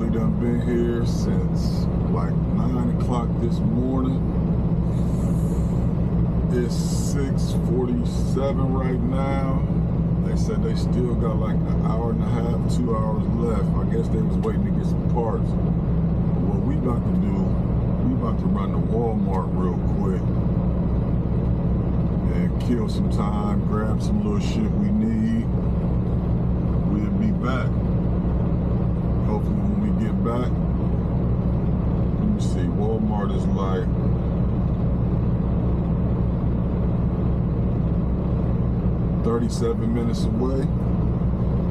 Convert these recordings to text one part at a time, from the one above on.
We done been here since like 9 o'clock this morning. It's 6:47 right now. They said they still got like an hour and a half, 2 hours left. I guess they was waiting to get some parts. What we about to do, we about to run to Walmart real quick and kill some time, grab some little shit we need. We'll be back. Hopefully when we get back, let me see, Walmart is like 37 minutes away.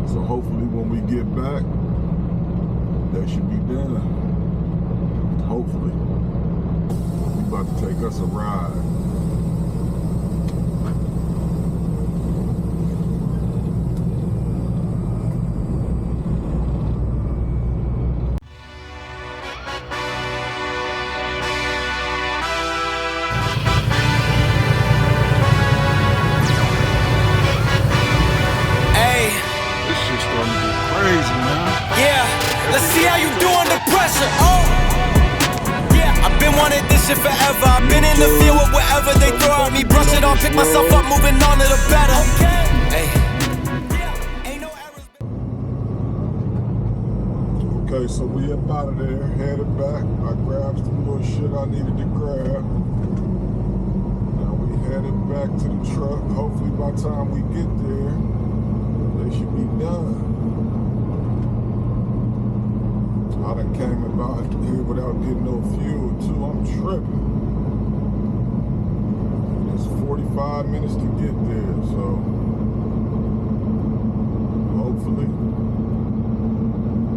So hopefully when we get back, they should be done. Hopefully. We about to take us a ride. Let's see how you do under pressure. Oh, yeah, I've been wanting this shit forever. I've been in the field with whatever they throw at me. Brush it off, pick myself up, moving on to the better. Hey, ain't no errors. Okay, so we up out of there, headed back. I grabbed some little shit I needed to grab. Now we headed back to the truck. Hopefully by the time we get there, they should be done. I done came about here without getting no fuel too. I'm tripping. And it's 45 minutes to get there, so hopefully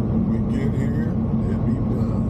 when we get here, it'll be done.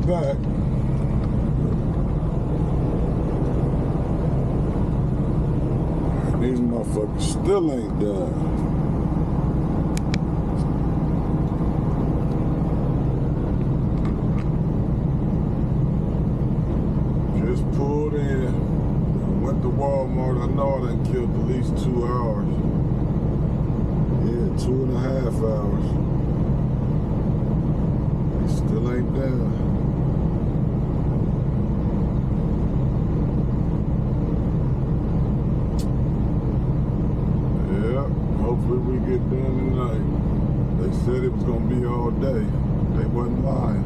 Back. These motherfuckers still ain't done. Just pulled in, went to Walmart. I know I done killed at least 2 hours. Yeah, 2.5 hours. They still ain't done. Hopefully we get done tonight. They said it was gonna be all day. They wasn't lying.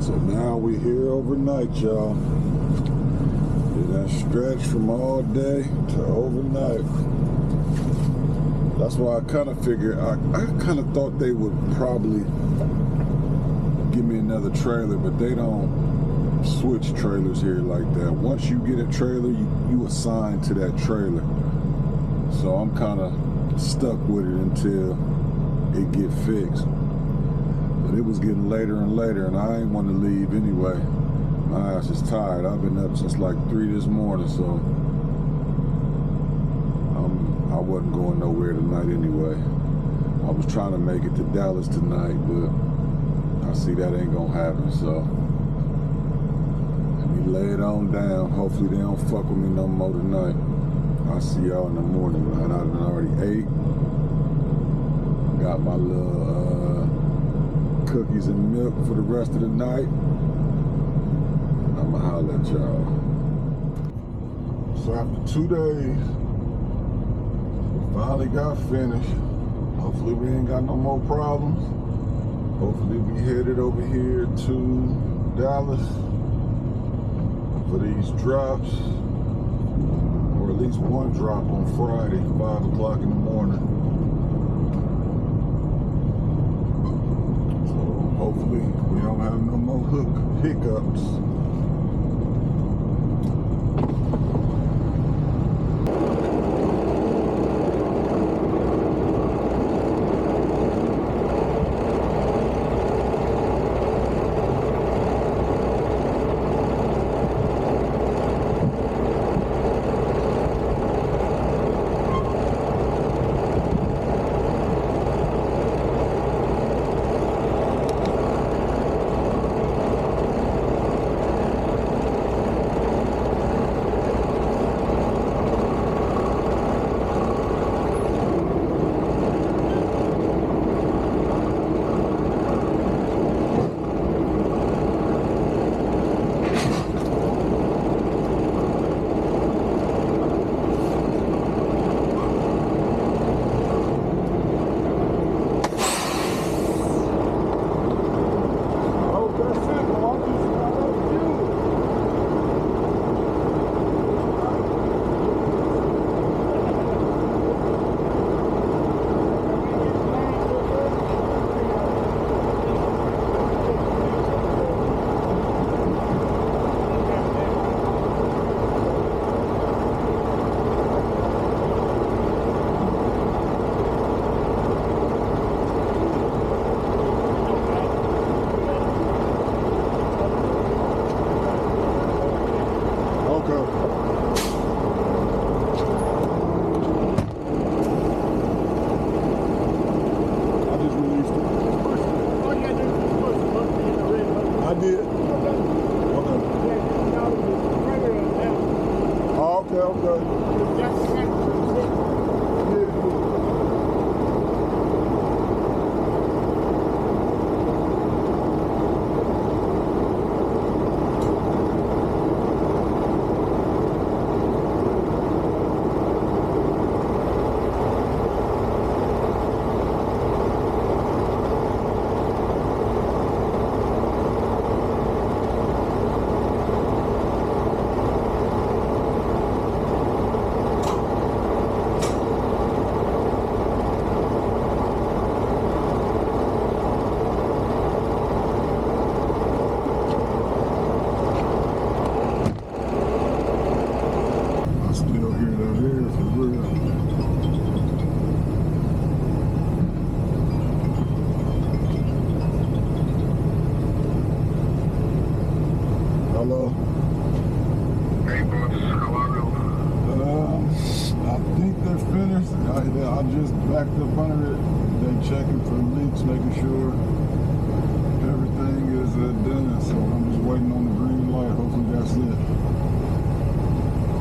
So now we here overnight, y'all. It done stretched from all day to overnight. That's why I kind of figured, I kind of thought they would probably give me another trailer, but they don't switch trailers here like that. Once you get a trailer, you assign to that trailer. So I'm kind of stuck with it until it get fixed. But it was getting later and later, and I ain't want to leave anyway. My ass is tired. I've been up since like 3 this morning, so I wasn't going nowhere tonight anyway. I was trying to make it to Dallas tonight, but I see that ain't gonna happen, so let me lay it on down. Hopefully they don't fuck with me no more tonight. I'll see y'all in the morning, man. I done already ate. Got my little cookies and milk for the rest of the night. And I'ma holler at y'all. So after 2 days, finally got finished. Hopefully we ain't got no more problems. Hopefully we headed over here to Dallas for these drops, or at least one drop on Friday, 5 o'clock in the morning. So hopefully we don't have no more hiccups. Hello. Hey, boss. How are you? I think they're finished. I just backed up under it. They're checking for leaks, making sure everything is done. So I'm just waiting on the green light. Hopefully that's it.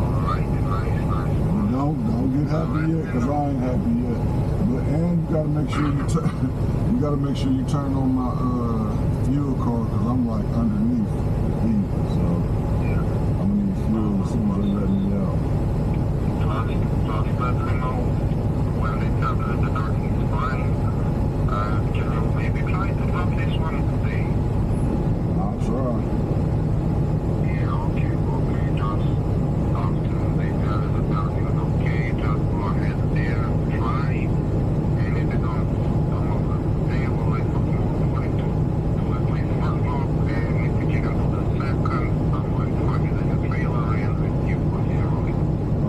Alright, nice. But don't get happy yet, cause I ain't happy yet. But and you gotta make sure you turn on my fuel card, cause I'm like underneath the heat. So I'm gonna need fuel as soon as they let me out. Just let me know when they tell the docking is fine. Can you maybe try to drop this one today? I'll try. Yeah, okay. Just after they tell the docking is okay, just go ahead there, try. And if they don't they will like put more money to at least one block. And if you can do the second, I'm going to plug it in the trailer and you put it on.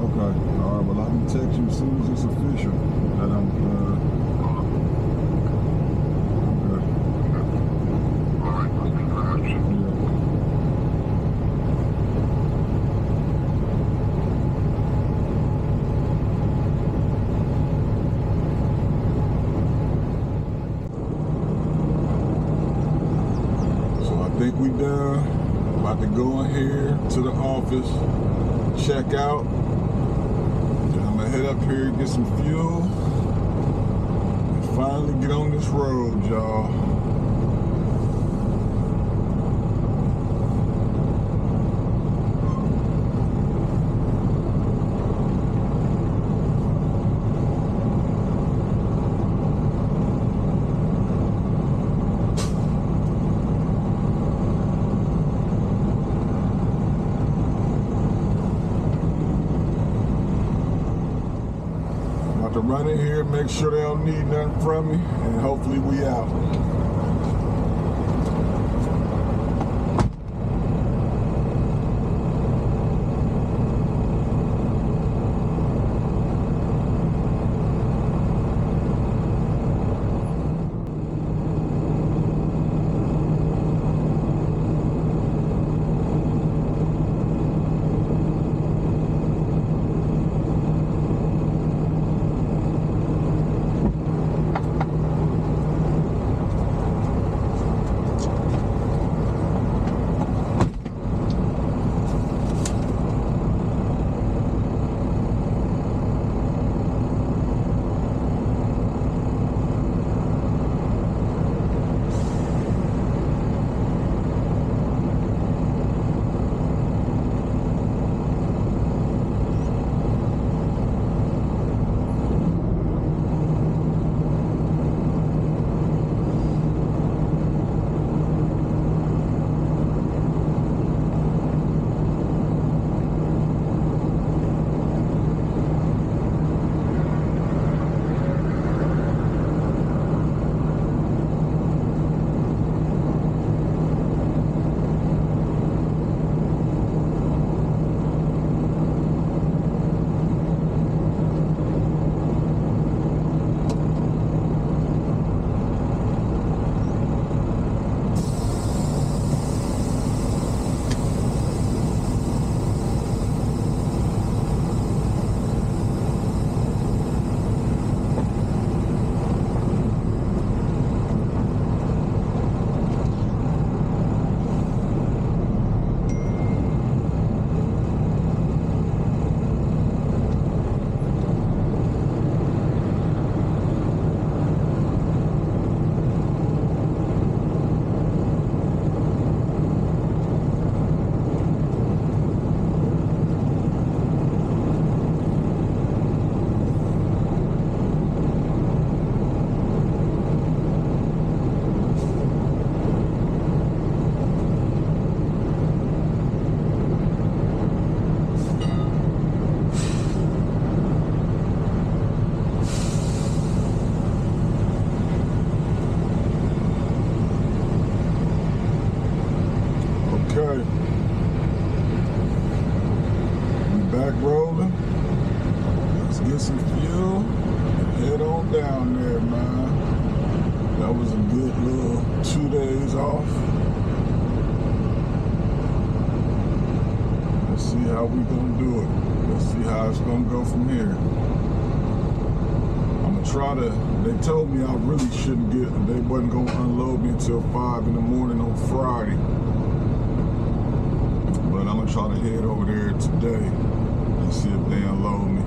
Okay. All right. Well, I can text you as soon as it's official that I'm good. Alright, thank you very much. Yeah. So I think we done. About to go in here to the office, check out. Then I'm gonna head up here, get some fuel, and finally get on this road, y'all. to run in here, make sure they don't need nothing from me, and hopefully we out. Okay. We back rolling. Let's get some fuel and head on down there, man. That was a good little 2 days off. Let's see how we gonna do it. Let's see how it's gonna go from here. I'm gonna try to, they told me I really shouldn't they wasn't gonna unload me until 5 in the morning on Friday. But I'm gonna try to head over there today and see if they unload me.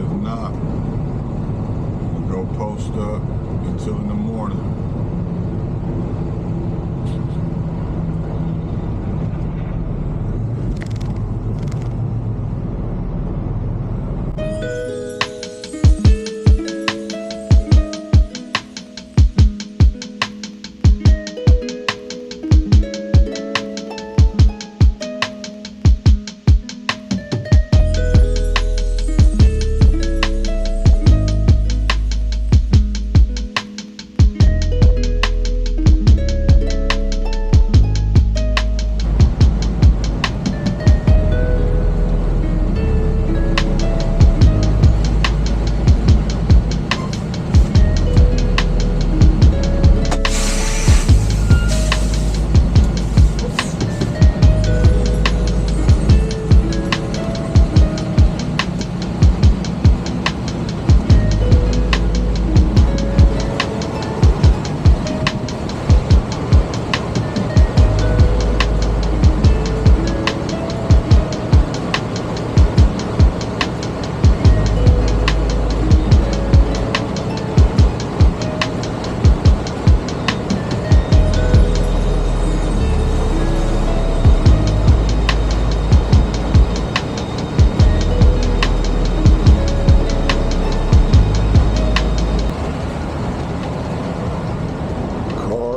If not, I'm gonna go post up until in the morning.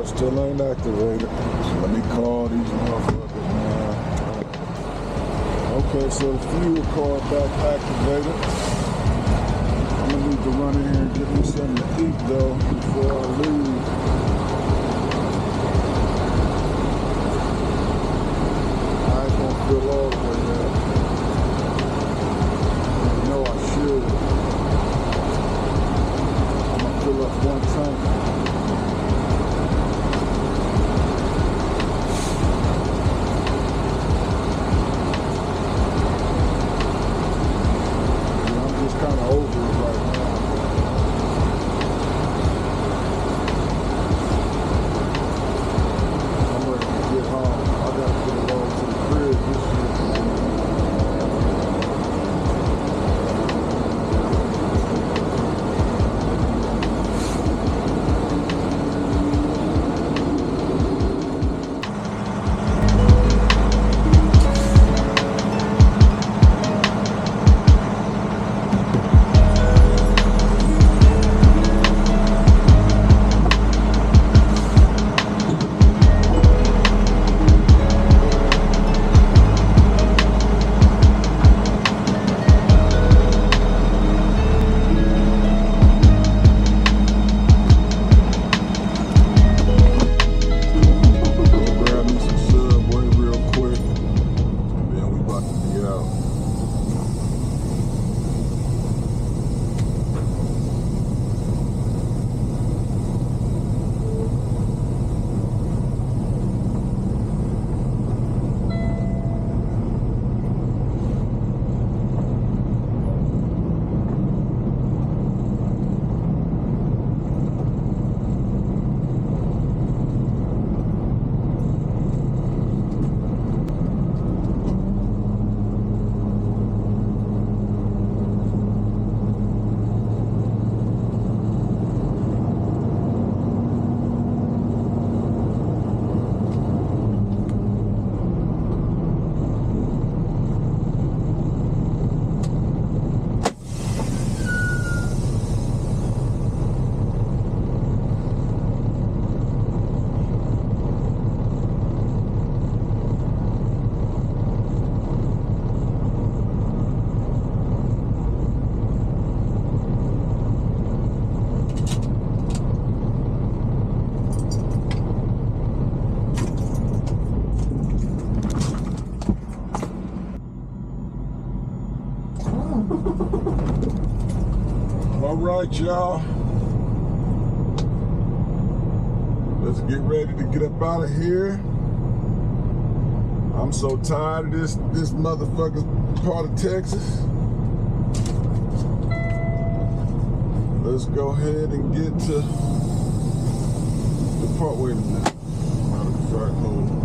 Still ain't activated. So let me call these motherfuckers, man. Okay, so the fuel card back activated. to run in here and get me something to eat though before I leave. I ain't gonna fill all the way up. I know I should. I'm gonna fill up one tank. Kind of over it right now. I'm ready to get home. I gotta get along to the crib this year. All right, y'all. Let's get ready to get up out of here. I'm so tired of this motherfucking part of Texas. Let's go ahead and get to the part. Wait a minute. Matter of fact, hold on.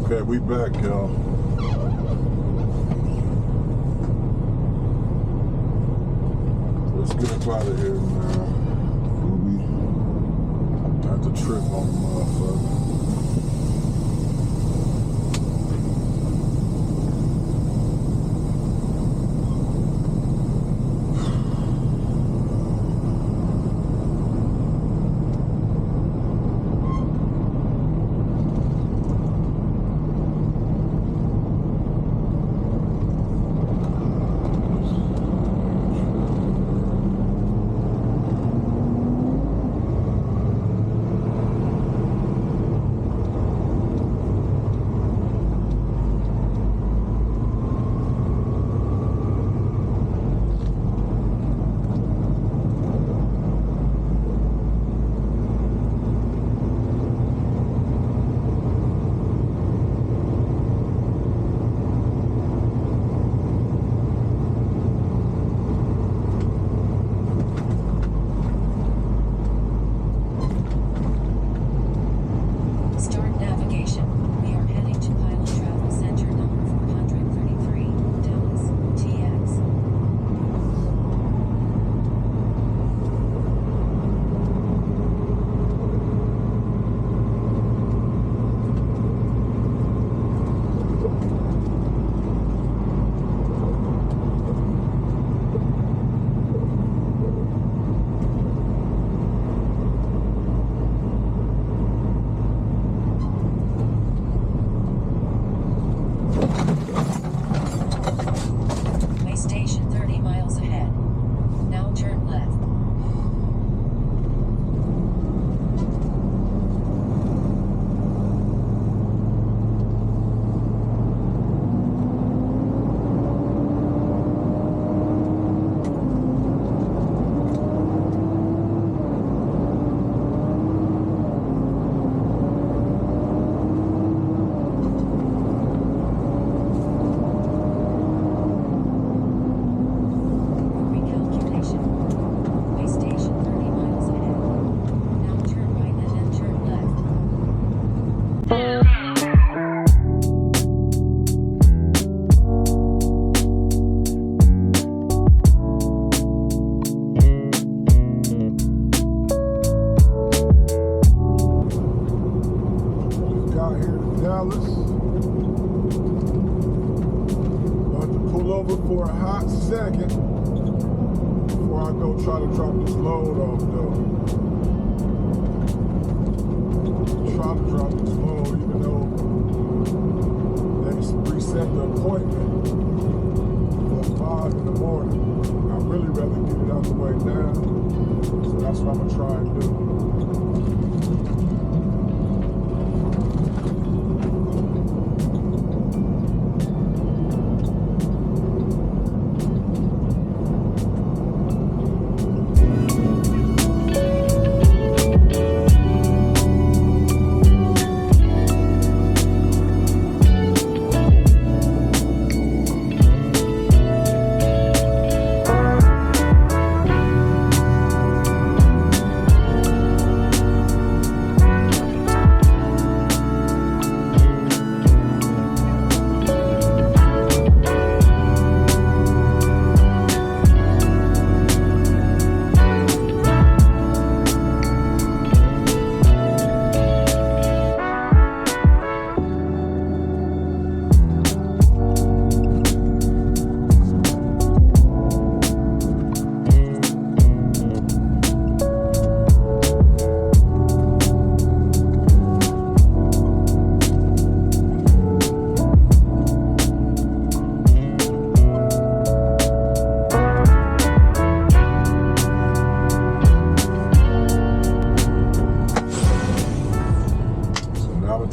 Okay, we back, y'all. Let's get up out of here now. We have to trip on the motherfucker. Dallas. About to pull over for a hot second before I go try to drop this load off though. Try to drop this load even though they reset the appointment for 5 in the morning. I'd really rather get it out the way now. So that's what I'm gonna try and do.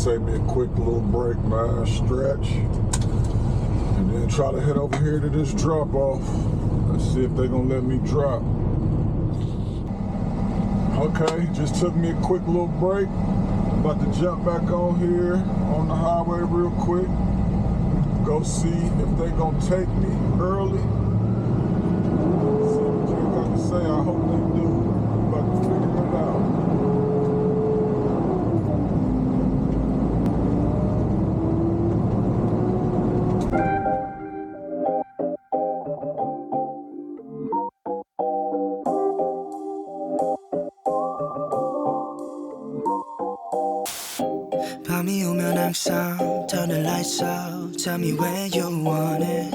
Take me a quick little break, man, stretch, and then try to head over here to this drop off. Let's see if they're gonna let me drop. Okay, just took me a quick little break. About to jump back on here on the highway real quick. Go see if they gonna take me early. See what you got to say. I hope they do. I'm about to figure it out. 밤이 오면 항상 turn the lights out. Tell me where you want it.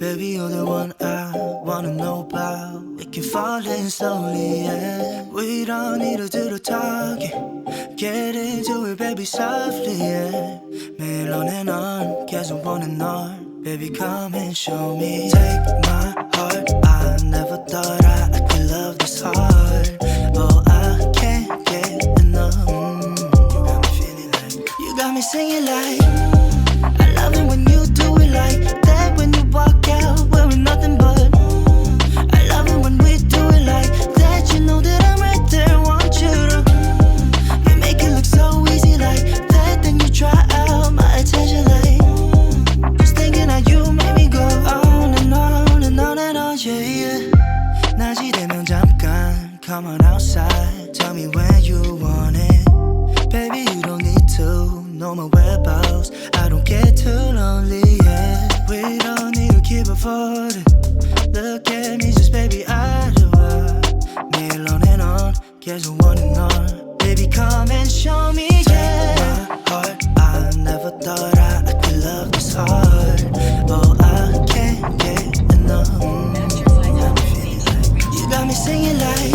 Baby, you're the one I wanna know about. We can fall in slowly, yeah. We don't need to do the talking. Get into it, baby, softly, yeah. 매일 on and on, 계속 보는 널. Baby, come and show me. Take my heart, I never thought I could love this hard. Oh, I can't get enough. You got me singing like I love it when you do it like that. When you walk out wearing nothing but I love it when we do it like that. You know that I'm right there, want you to. You make it look so easy like that. Then you try out my attention like just thinking how you make me go on and on and on and on, yeah, yeah. 낮이 되면 잠깐 come on outside. Tell me where you want it. Baby, you don't need to know my whereabouts. I don't get too lonely, yeah. We don't need to keep avoiding. Look at me, just baby, I do it. 매일 on, 계속 on and on. Baby, come and show me, yeah. Take my heart, I never thought I could love this hard. Oh, I can't get enough. You got me singing like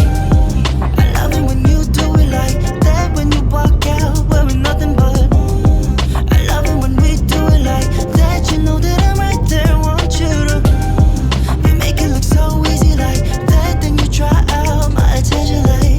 I love it when you do it like that. When you walk out wearing nothing but I love it when we do it like that. You know that I'm right there, want you to. You make it look so easy like that. Then you try out my attention like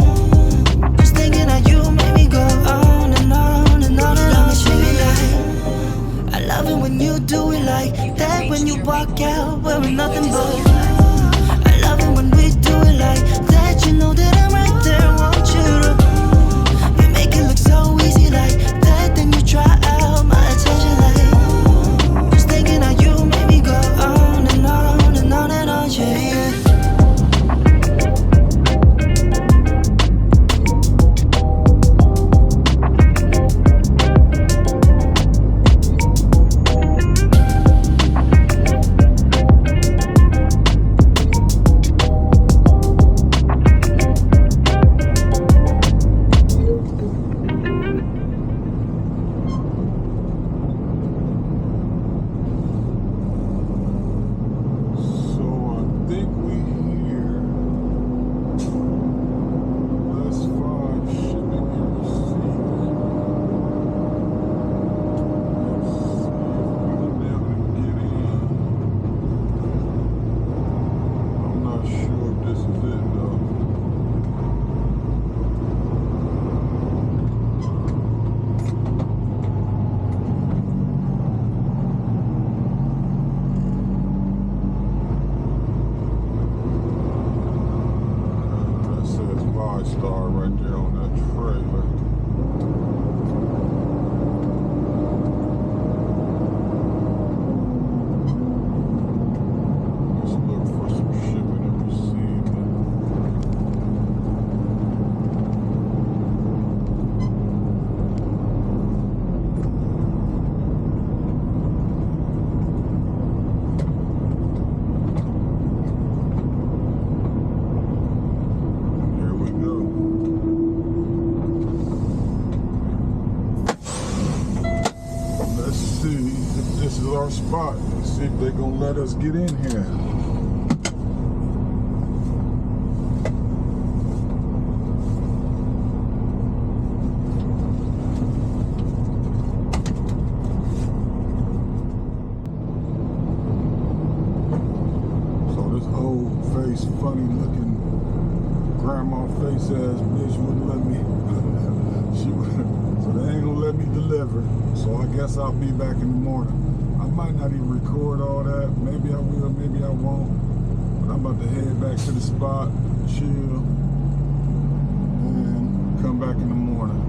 MyStar right there on that trailer. Let's look for some shipping and receiving. Here we go. Let's see if this is our spot. Let's see if they're gonna let us get in here. So this old face, funny looking grandma face ass bitch wouldn't let me. She wouldn't. So they ain't gonna let me deliver. So I guess I'll be back in the morning. I might not even record all that. Maybe I will, maybe I won't. But I'm about to head back to the spot, chill, and come back in the morning.